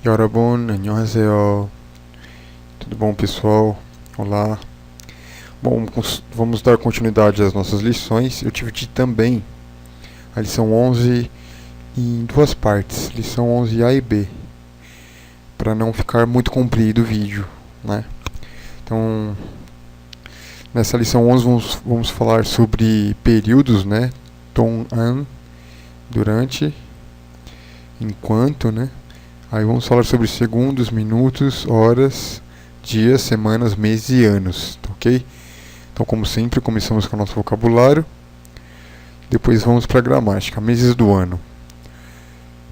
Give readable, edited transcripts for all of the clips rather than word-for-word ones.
여러분, 안녕하세요. Tudo bom, pessoal? Olá. Bom, vamos dar continuidade às nossas lições. Eu dividi também a lição 11 em duas partes, lição 11A e B, para não ficar muito comprido o vídeo, né? Então, nessa lição 11 vamos falar sobre períodos, né? 동안, durante, enquanto, né? Aí vamos falar sobre segundos, minutos, horas, dias, semanas, meses e anos, tá ok? Então, como sempre, começamos com o nosso vocabulário. Depois vamos para a gramática. Meses do ano.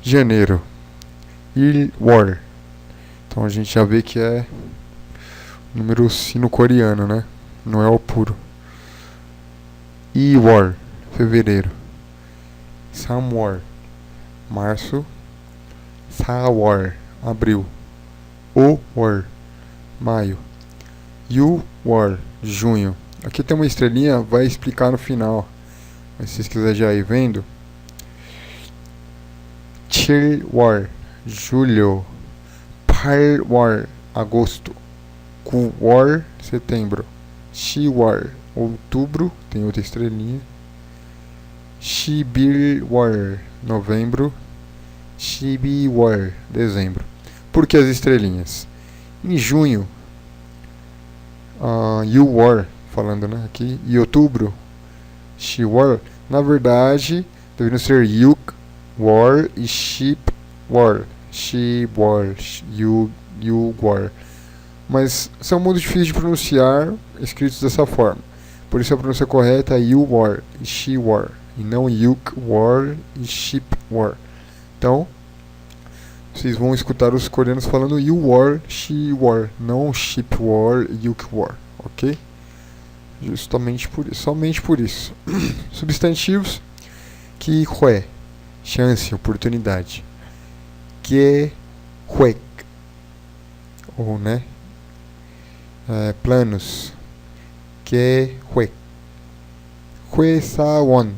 Janeiro. Il-war. Então a gente já vê que é número sino-coreano, né? Não é o puro. I-war. Fevereiro. Sam-war. Março. Sa-war. Abril. O-war. Maio. You-war. Junho. Aqui tem uma estrelinha, vai explicar no final. Mas se vocês quiserem já ir vendo. Chil-war. Julho. Pal-war. Agosto. Ku-war. Setembro. Shi-war. Outubro. Tem outra estrelinha. Shibir-war. Novembro. Shibi-war. Dezembro. Por que as estrelinhas? Em junho, You-war, falando, né, aqui, e outubro, She-war, na verdade, deveriam ser Yuk-war e Ship-war, She-war, You-war, mas são muito difíceis de pronunciar, escritos dessa forma, por isso a pronúncia correta é You-war e She-war, e não Yuk-war e Ship-war. Então, vocês vão escutar os coreanos falando You-war, She-war, não Ship-war e Yuk-war, ok? Justamente por isso, somente por isso. Substantivos: ki-hue, chance, oportunidade. Kie-huek, ou, né? Planos. Kie-huek. Hue-sa-won,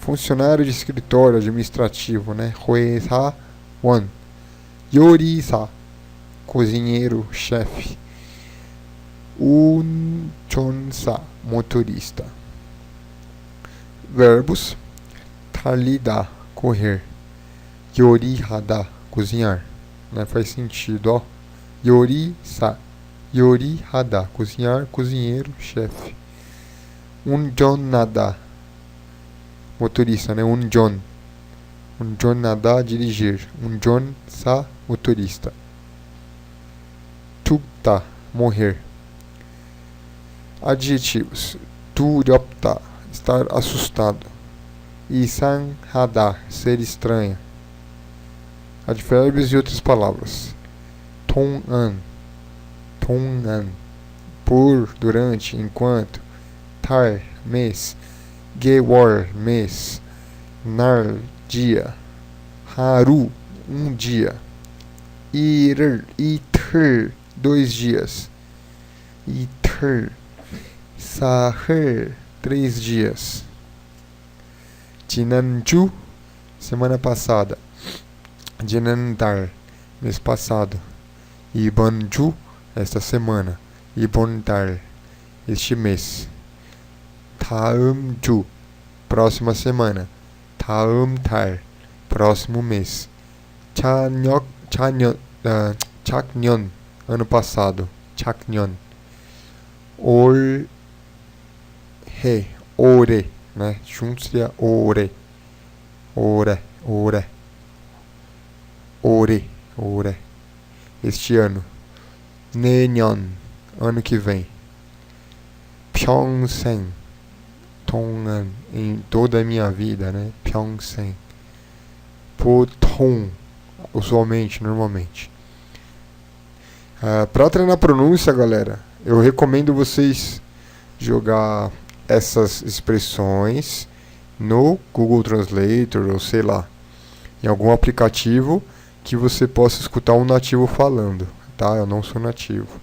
funcionário de escritório administrativo, né? Hue-sa-won. Yorisa, cozinheiro, chefe. Unchonsa, motorista. Verbos: talida, correr. Yorihada, cozinhar, né? Faz sentido, ó. Yorisa, yorihada, cozinhar, cozinheiro, chefe. Unjonada, motorista, né? Unjon nada, dirigir. Unjon-sa, motorista. Tupta, morrer. Adjetivos: duryopta, estar assustado. Isanhada, ser estranha. Advérbios e outras palavras: 동안, por, durante, enquanto. 달, mês. 개월, mês. 날, dia. Haru, dia. I틀, 2 dias. 이틀. 사흘, 3 dias. 지난주, semana passada. 지난달, mês passado. 이번 주, esta semana. 이번 달, este mês. 다음 주, próxima semana. 다음 달, próximo mês. 작년, ano passado. 작년. 올해, 올해, né? Juntos seria 올해. 올해. Este ano. 내년, ano que vem. 평생, 동안, em toda a minha vida, né? 평생. 보통, usualmente, normalmente. Para treinar a pronúncia, galera, eu recomendo vocês jogar essas expressões no Google Translator ou sei lá, em algum aplicativo que você possa escutar um nativo falando, tá? Eu não sou nativo.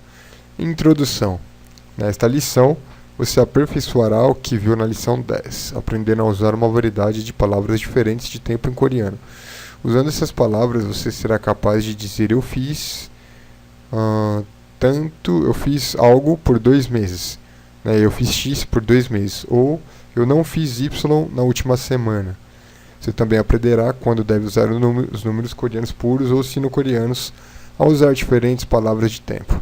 Introdução. Nesta lição, você aperfeiçoará o que viu na lição 10, aprendendo a usar uma variedade de palavras diferentes de tempo em coreano. Usando essas palavras, você será capaz de dizer eu fiz eu fiz algo por 2 meses, né? Eu fiz X por 2 meses, ou eu não fiz Y na última semana. Você também aprenderá quando deve usar os números coreanos puros ou sino-coreanos ao usar diferentes palavras de tempo.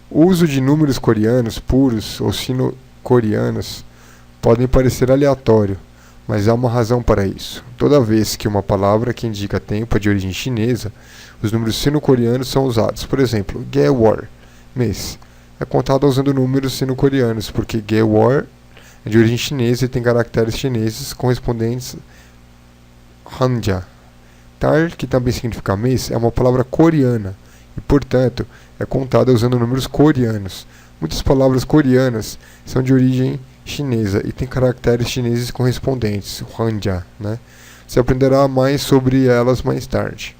O uso de números coreanos puros ou sino-coreanos podem parecer aleatório, mas há uma razão para isso. Toda vez que uma palavra que indica tempo é de origem chinesa, os números sino-coreanos são usados. Por exemplo, Gewar, mês, é contado usando números sino-coreanos, porque Gewar é de origem chinesa e tem caracteres chineses correspondentes a Hanja. Tar, que também significa mês, é uma palavra coreana e, portanto, é contada usando números coreanos. Muitas palavras coreanas são de origem chinesa e têm caracteres chineses correspondentes, Hanja, né? Você aprenderá mais sobre elas mais tarde.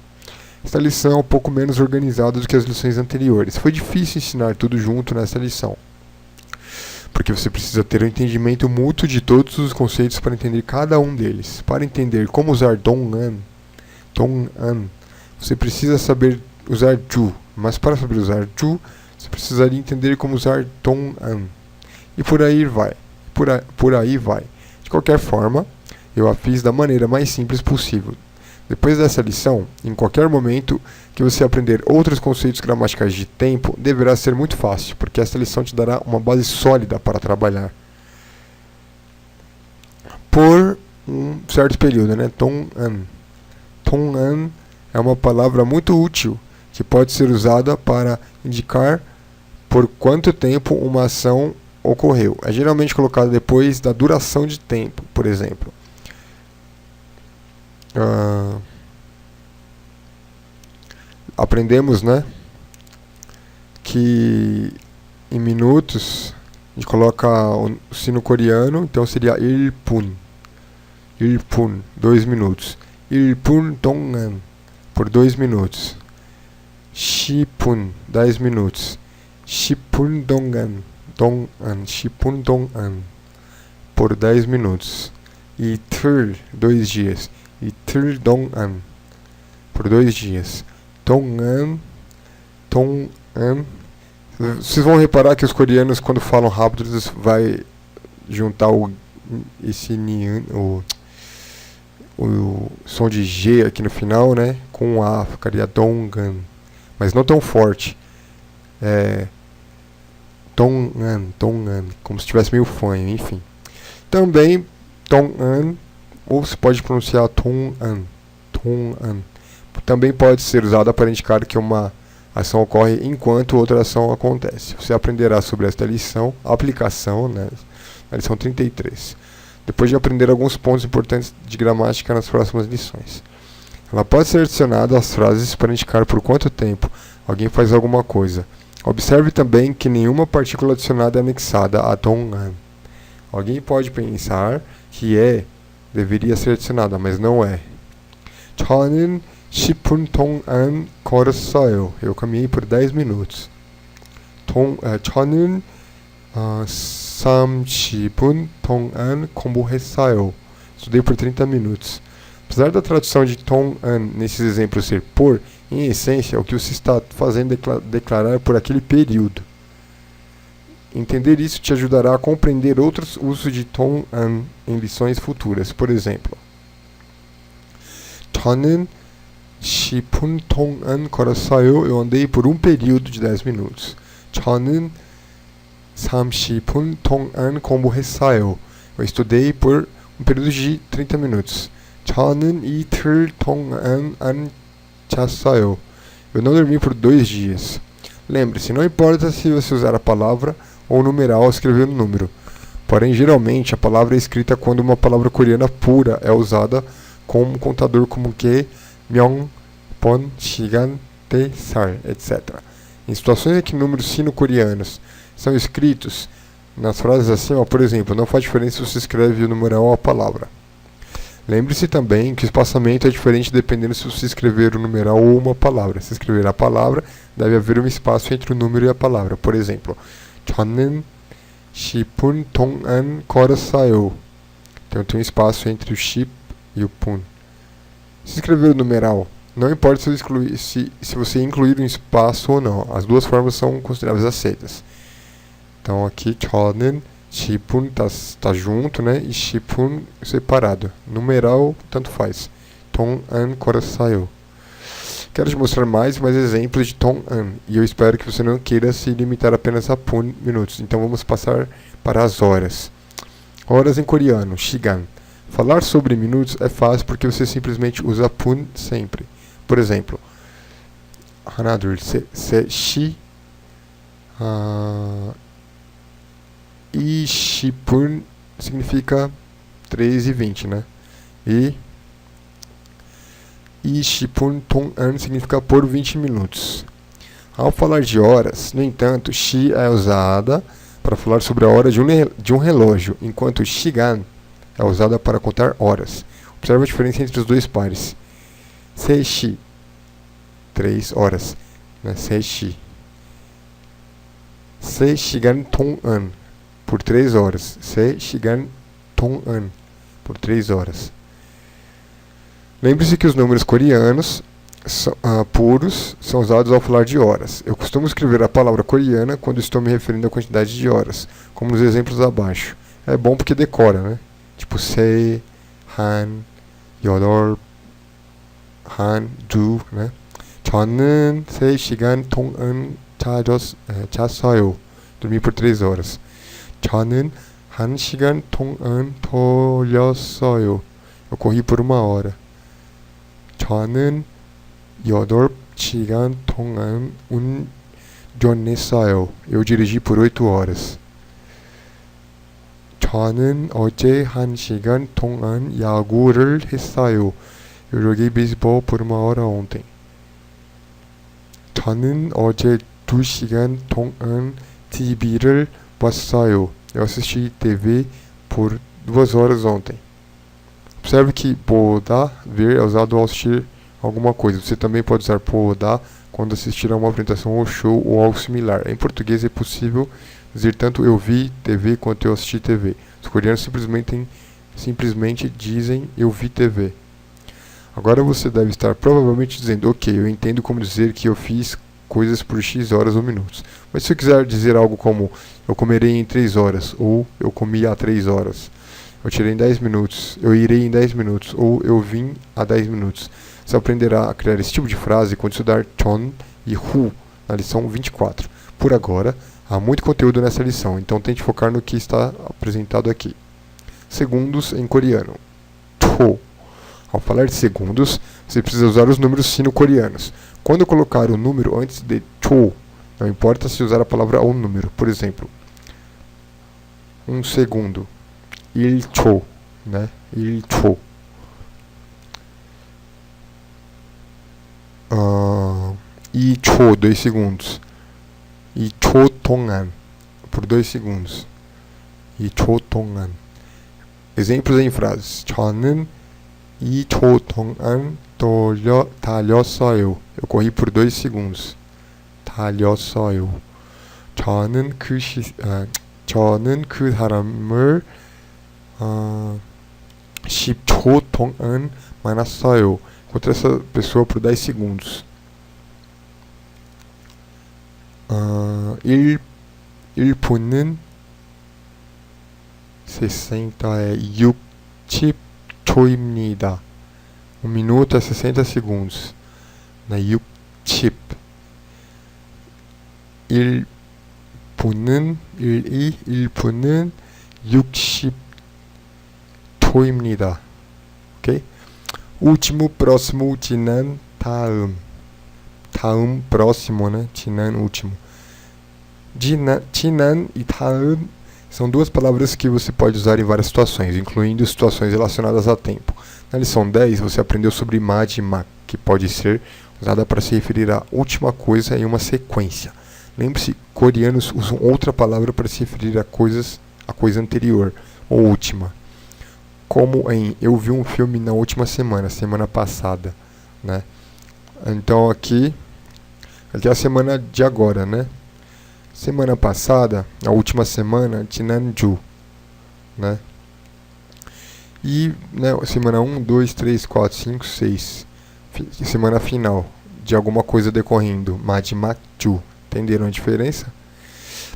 Esta lição é um pouco menos organizada do que as lições anteriores. Foi difícil ensinar tudo junto nessa lição, porque você precisa ter um entendimento mútuo de todos os conceitos para entender cada um deles. Para entender como usar Dong-an, você precisa saber usar Ju, mas para saber usar Ju, você precisaria entender como usar Dong-an. E por aí vai. Por aí vai. De qualquer forma, eu a fiz da maneira mais simples possível. Depois dessa lição, em qualquer momento que você aprender outros conceitos gramaticais de tempo, deverá ser muito fácil, porque esta lição te dará uma base sólida para trabalhar por um certo período, né? Dong-an. Dong-an é uma palavra muito útil que pode ser usada para indicar por quanto tempo uma ação ocorreu. É geralmente colocada depois da duração de tempo, por exemplo. Aprendemos, né, que em minutos a gente coloca o sino coreano, então seria ilpun, 2 minutos. Ilpun dongan, por 2 minutos. Shipun, 10 minutos. Shipun dongan, shipun dongan, por 10 minutos. Itul, 2 dias. Itul dongan, por 2 dias. Tongan. Vocês vão reparar que os coreanos, quando falam rápido, eles vai juntar o som de G aqui no final, né? Com A, ficaria Dongan. Mas não tão forte. Dongan, como se tivesse meio fanho, enfim. Também Dongan, ou se pode pronunciar Tongan. Também pode ser usada para indicar que uma ação ocorre enquanto outra ação acontece. Você aprenderá sobre esta lição, a aplicação, né, na lição 33. Depois de aprender alguns pontos importantes de gramática nas próximas lições. Ela pode ser adicionada às frases para indicar por quanto tempo alguém faz alguma coisa. Observe também que nenhuma partícula adicionada é anexada a Dongan. Alguém pode pensar que deveria ser adicionada, mas não é. 저는 10분 동안 걸었어요. Eu caminhei por 10 minutos. 저는 30분 동안 공부했어요. Estudei por 30 minutos. Apesar da tradução de 동안 nesses exemplos ser por, em essência, o que você está fazendo é declarar por aquele período. Entender isso te ajudará a compreender outros usos de 동안 em lições futuras. Por exemplo, 저는 10분 동안 걸었어요. Eu andei por um período de 10 minutos. 저는 30분 동안 공부했어요. Eu estudei por um período de 30 minutos. 저는 이틀 동안 안 잤어요. Eu não dormi por 2 dias. Lembre-se, não importa se você usar a palavra ou o numeral ao escrever o número. Porém, geralmente, a palavra é escrita quando uma palavra coreana pura é usada como um contador como que, 명, 번, 시간, 때, 살, etc. Em situações em que números sino-coreanos são escritos nas frases acima, por exemplo, não faz diferença se você escreve o numeral ou a palavra. Lembre-se também que o espaçamento é diferente dependendo se você escrever o numeral ou uma palavra. Se escrever a palavra, deve haver um espaço entre o número e a palavra. Por exemplo, 저는 10분 동안 걸었어요. Então tem um espaço entre o 10 e o pun. Se escrever o numeral, não importa se você incluir um espaço ou não, as duas formas são consideráveis aceitas. Então aqui, 저는 10분 tá junto, né? E 10분 separado. Numeral, tanto faz. 동안 걸었어요. Quero te mostrar mais exemplos de 동안. E eu espero que você não queira se limitar apenas a 분, minutos. Então vamos passar para as horas. Horas em coreano, 시간. Falar sobre minutos é fácil porque você simplesmente usa 분 sempre. Por exemplo, 하나, 둘, 셋, 시, 20분 significa 3:20, né? E 20분 동안 significa por 20 minutos. Ao falar de horas, no entanto, 시 é usada para falar sobre a hora de um relógio, enquanto 시간 é usada para contar horas. Observe a diferença entre os dois pares. 3시, 3 horas, né? 3시. 3시간 동안, por 3 horas. 3시간 동안, por 3 horas. Lembre-se que os números coreanos puros são usados ao falar de horas. Eu costumo escrever a palavra coreana quando estou me referindo à quantidade de horas, como nos exemplos abaixo. É bom porque decora, né? Tipo 세, 한, 여덟, 한, 두, né? 저는 3시간 동안 잤어요. Dormi por 3 horas. 저는 1시간 동안 돌렸어요. Eu corri por 1 hora. 저는 8시간 동안 운전했어요. Eu dirigi por 8 horas. 저는 어제 1시간 동안 야구를 했어요. Eu joguei beisebol por 1 hora ontem. 저는 어제 2시간 동안 TV를 봤어요. Eu assisti TV por 2 horas ontem. Observe que 보다, ver, é usado ao assistir alguma coisa. Você também pode usar 보다 quando assistir a uma apresentação ou show ou algo similar. Em português é possível dizer tanto eu vi TV quanto eu assisti TV. Os coreanos simplesmente dizem eu vi TV. Agora você deve estar provavelmente dizendo, ok, eu entendo como dizer que eu fiz coisas por X horas ou minutos. Mas se eu quiser dizer algo como eu comerei em 3 horas, ou eu comi há 3 horas, eu tirei em 10 minutos, eu irei em 10 minutos, ou eu vim há 10 minutos. Você aprenderá a criar esse tipo de frase quando estudar 전 e 후 na lição 24. Por agora, há muito conteúdo nessa lição, então tente focar no que está apresentado aqui. Segundos em coreano. 초. Ao falar de segundos, você precisa usar os números sino-coreanos. Quando colocar o número antes de 초, não importa se usar a palavra ou número. Por exemplo, 1 segundo. 1초, né? 1초. 2초, 2 segundos. 2초 동안, por 2 segundos. 2초 동안. Exemplos em frases. 저는 2초 동안 달렸어요. Eu corri por 2 segundos. 달렸어요. 저는 그 사람을 10초 동안 만났어요. Encontrei essa pessoa por 10 segundos. 1분은 60초입니다. 1 minuto é 60 segundos. 60. 1분은 1분은 60초입니다. Ok? Último, próximo, 지난, 다음. 다음, próximo, né? 지난, último. 지난 e 다음 são duas palavras que você pode usar em várias situações, incluindo situações relacionadas a tempo. Na lição 10, você aprendeu sobre 마지막, que pode ser usada para se referir à última coisa em uma sequência. Lembre-se, coreanos usam outra palavra para se referir a coisa anterior, ou última. Como em eu vi um filme na última semana passada, né? Então aqui é a semana de agora, né? Semana passada, a última semana, 지난주, né? E né, semana 1, 2, 3, 4, 5, 6. Semana final de alguma coisa decorrendo. Majimakju. Entenderam a diferença?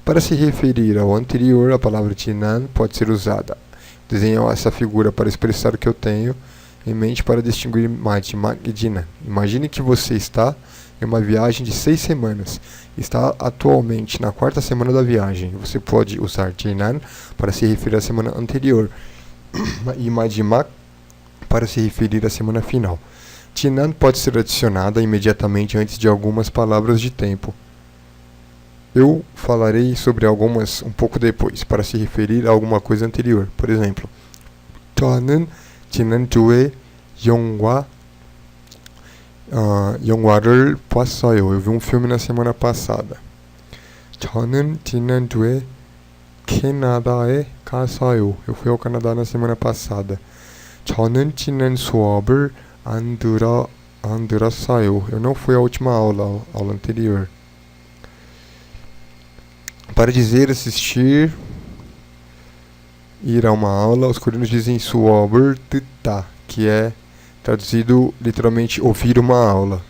Para se referir ao anterior, a palavra tinan pode ser usada. Desenho essa figura para expressar o que eu tenho em mente para distinguir Majimak e Jinan. Imagine que você está em uma viagem de 6 semanas. Está atualmente na 4ª semana da viagem. Você pode usar Jinan para se referir à semana anterior e Majimak para se referir à semana final. Jinan pode ser adicionada imediatamente antes de algumas palavras de tempo. Eu falarei sobre algumas um pouco depois, para se referir a alguma coisa anterior. Por exemplo, 저는 지난주에 영화를 봤어요. Eu vi um filme na semana passada. 저는 지난주에 캐나다에 갔어요. Eu fui ao Canadá na semana passada. 저는 지난 수업을 안 들었어요. Eu não fui à última aula anterior. Para dizer assistir, ir a uma aula, os coreanos dizem 수업을 듣다, que é traduzido literalmente ouvir uma aula.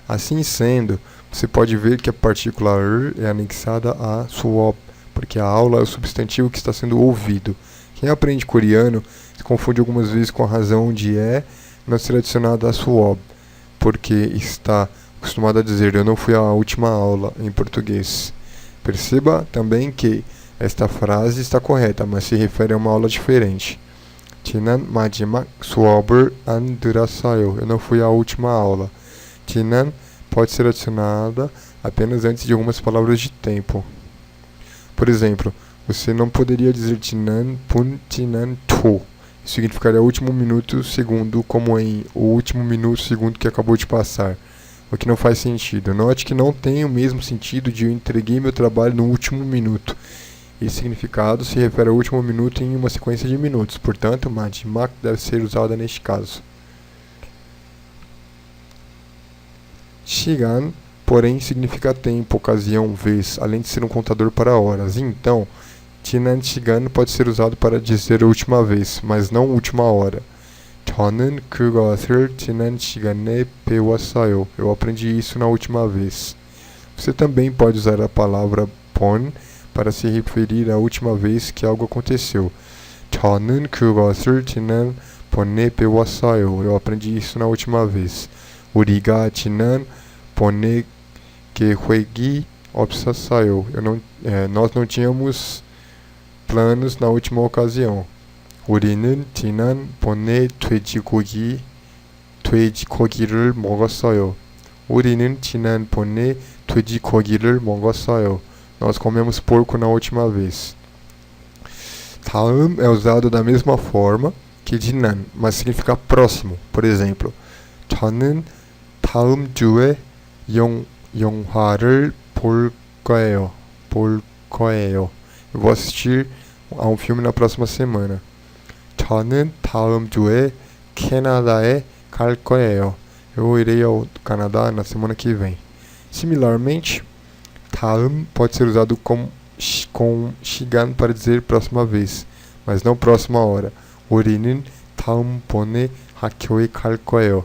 Assim sendo, você pode ver que a partícula é anexada a 수업, porque a aula é o substantivo que está sendo ouvido. Quem aprende coreano se confunde algumas vezes com a razão de não ser adicionada a 수업, porque está acostumado a dizer eu não fui à última aula em português. Perceba também que esta frase está correta, mas se refere a uma aula diferente. 지난 마지막 수업을 안 들었어요. Eu não fui à última aula. 지난 pode ser adicionada apenas antes de algumas palavras de tempo. Por exemplo, você não poderia dizer 지난 분, 지난 초. Isso significaria último minuto, segundo, como em o último minuto, segundo que acabou de passar. O que não faz sentido. Note que não tem o mesmo sentido de eu entreguei meu trabalho no último minuto. Esse significado se refere ao último minuto em uma sequência de minutos. Portanto, 마지막 deve ser usada neste caso. 시간, porém, significa tempo, ocasião, vez, além de ser um contador para horas. Então, 지난 시간 pode ser usado para dizer a última vez, mas não última hora. 저는 그것을 지난 시간에 배웠어요. Eu aprendi isso na última vez. Você também pode usar a palavra 본 para se referir à última vez que algo aconteceu. 저는 그것을 지난 번에 배웠어요. Eu aprendi isso na última vez. 우리가 지난 번에 계획이 없었어요. Nós não tínhamos planos na última ocasião. 우리는 지난번에 돼지고기를 먹었어요. 우리는 지난번에 돼지고기를 먹었어요. Nós comemos porco na última vez. 다음 é usado da mesma forma que 지난, mas significa próximo. Por exemplo, 저는 다음 주에 영화를 볼 거예요. Eu vou assistir a um filme na próxima semana. 저는 다음 주에 캐나다에 갈 거예요. Eu irei ao Canadá na semana que vem. Similarmente, 다음 pode ser usado com 시간 para dizer próxima vez, mas não próxima hora. 우리는 다음번에 학교에 갈 거예요.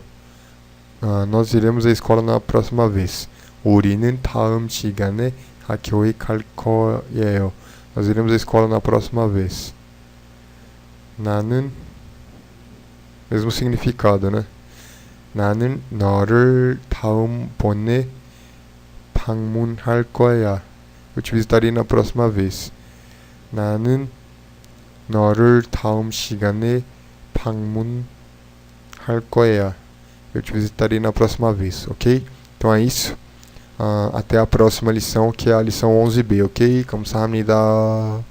Nós iremos à escola na próxima vez. 우리는 다음 시간에 학교에 갈 거예요. Nós iremos à escola na próxima vez. 나는, mesmo significado, né? 나는 너를 다음번에 방문할 거야. Eu te visitarei na próxima vez. 나는 너를 다음 시간에 방문할 거야. Eu te visitarei na próxima vez, ok? Então é isso. Até a próxima lição, que é a lição 11B, ok? 감사합니다.